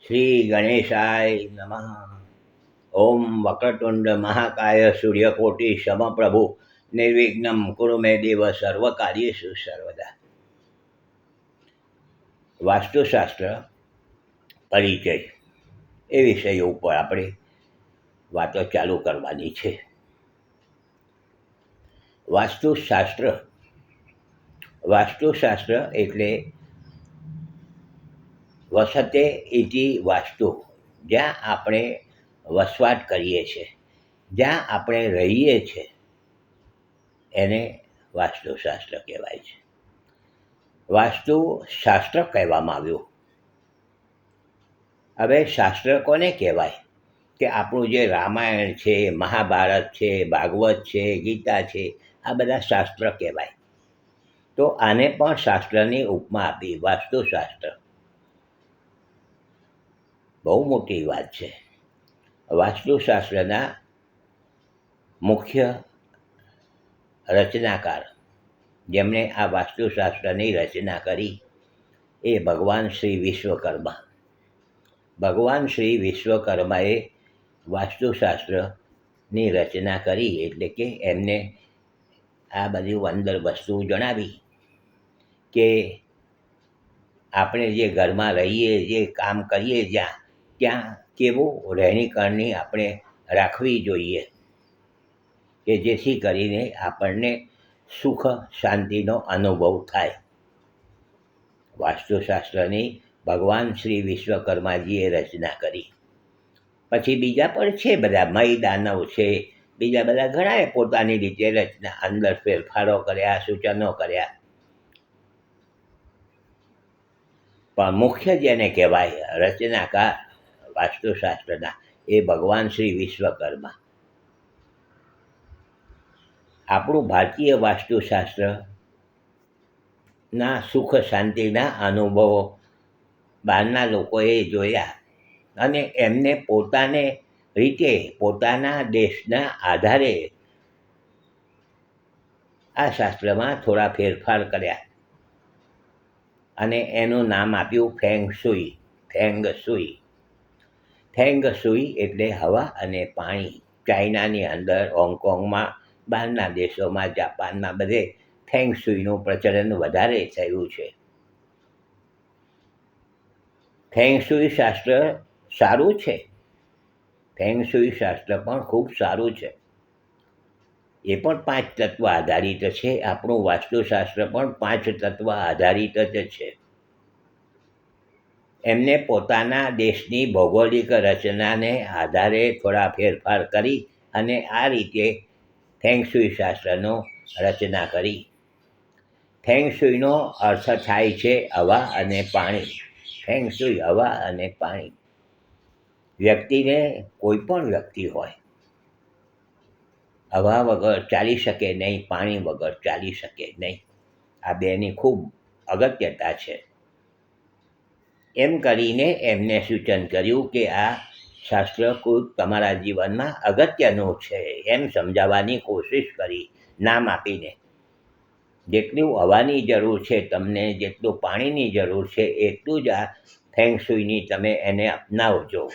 શ્રી ગણેશાય નમઃ. ઓમ વક્રતુંડ મહાકાય સૂર્યકોટી સમપ્રભુ નિર્વિઘ્નમ કુરુ મે દેવ સર્વકાર્યેષુ સર્વદા. વાસ્તુશાસ્ત્ર પરિચય એ વિષય ઉપર આપણે વાતો ચાલુ કરવાની છે. વાસ્તુશાસ્ત્ર એટલે વસતે ઇતિ વાસ્તુ, જ્યાં આપણે વસવાટ કરીએ છીએ, જ્યાં આપણે રહીએ છીએ એને વાસ્તુશાસ્ત્ર કહેવાય છે. વાસ્તુશાસ્ત્ર કહેવામાં આવ્યું. હવે શાસ્ત્ર કોને કહેવાય? કે આપણું જે રામાયણ છે, મહાભારત છે, ભાગવત છે, ગીતા છે, આ બધા શાસ્ત્ર કહેવાય. તો આને પણ શાસ્ત્રની ઉપમા આપી, વાસ્તુશાસ્ત્ર. બહુ મોટી વાત છે. વાસ્તુશાસ્ત્રના મુખ્ય રચનાકાર, જેમણે આ વાસ્તુશાસ્ત્રની રચના કરી, એ ભગવાન શ્રી વિશ્વકર્મા. ભગવાન શ્રી વિશ્વકર્માએ વાસ્તુશાસ્ત્રની રચના કરી, એટલે કે એમને આ બધી 15 વસ્તુઓ જણાવી કે આપણે જે ઘરમાં રહીએ, જે કામ કરીએ, ત્યાં કેવું રહેણીકરણી આપણે રાખવી જોઈએ, કે જેથી કરીને આપણને સુખ શાંતિનો અનુભવ થાય. વાસ્તુશાસ્ત્રની ભગવાન શ્રી વિશ્વકર્માજીએ રચના કરી. પછી બીજા પણ છે, બધા મય દાનવ છે, બીજા બધા ઘણાએ પોતાની રીતે રચના અંદર ફેરફારો કર્યા, સૂચનો કર્યા. પણ મુખ્ય જેને કહેવાય રચનાકાર વાસ્તુશાસ્ત્રના, એ ભગવાન શ્રી વિશ્વકર્મા. આપણું ભારતીય વાસ્તુશાસ્ત્રના સુખ શાંતિના અનુભવો બહારના લોકોએ જોયા અને એમને પોતાને રીતે પોતાના દેશના આધારે આ શાસ્ત્રમાં થોડા ફેરફાર કર્યા અને એનું નામ આપ્યું ફેંગ શુઈ. ફેંગ શુઈ એટલે હવા અને પાણી. ચાઇનાની અંદર, હોંગકોંગમાં, બહારના દેશોમાં, જાપાનમાં બધે ફેંગ શુઈનું પ્રચલન વધારે થયું છે. ફેંગ શુઈ શાસ્ત્ર સારું છે. ફેંગ શુઈ શાસ્ત્ર પણ ખૂબ સારું છે. એ પણ 5 તત્વ આધારિત છે. આપણું વાસ્તુશાસ્ત્ર પણ 5 તત્વ આધારિત જ છે. એમને પોતાના દેશની ભૌગોલિક રચનાને આધારે થોડા ફેરફાર કરી અને આ રીતે ફેંગ શુઈ શાસ્ત્રનો રચના કરી. ફેંગ શુઈનો અર્થ થાય છે હવા અને પાણી. ફેંગ શુઈ, હવા અને પાણી. વ્યક્તિને, કોઈ પણ વ્યક્તિ હોય, હવા વગર ચાલી શકે નહીં, પાણી વગર ચાલી શકે નહીં. આ બેની ખૂબ અગત્યતા છે. એમ કરીને એમને સૂચન કર્યું કે આ શાસ્ત્ર ખૂબ તમારા જીવનમાં અગત્યનું છે, એમ સમજાવવાની કોશિશ કરી, નામ આપીને. જેટલું હવાની જરૂર છે તમને, જેટલું પાણીની જરૂર છે, એટલું જ આ ફેંગ શુઈની તમે એને અપનાવજો,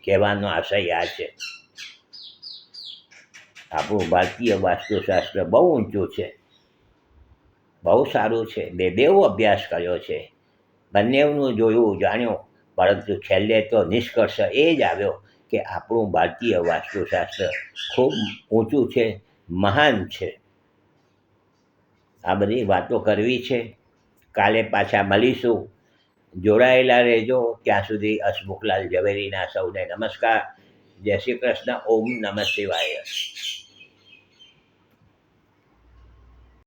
કહેવાનો આશય આ છે. આપણું ભારતીય વાસ્તુશાસ્ત્ર બહુ ઊંચું છે, બહુ સારું છે. બેઉ અભ્યાસ કર્યો છે, બંનેનું જોયું, જાણ્યું, પરંતુ છેલ્લે તો નિષ્કર્ષ એ જ આવ્યો કે આપણું ભારતીય વાસ્તુશાસ્ત્ર ખૂબ ઊંચું છે, મહાન છે. આ બધી વાતો કરવી છે. કાલે પાછા મળીશું. જોડાયેલા રહેજો. ત્યાં સુધી હસમુખલાલ ઝવેરીના સૌને નમસ્કાર. જય શ્રી કૃષ્ણ. ઓમ નમઃ શિવાય.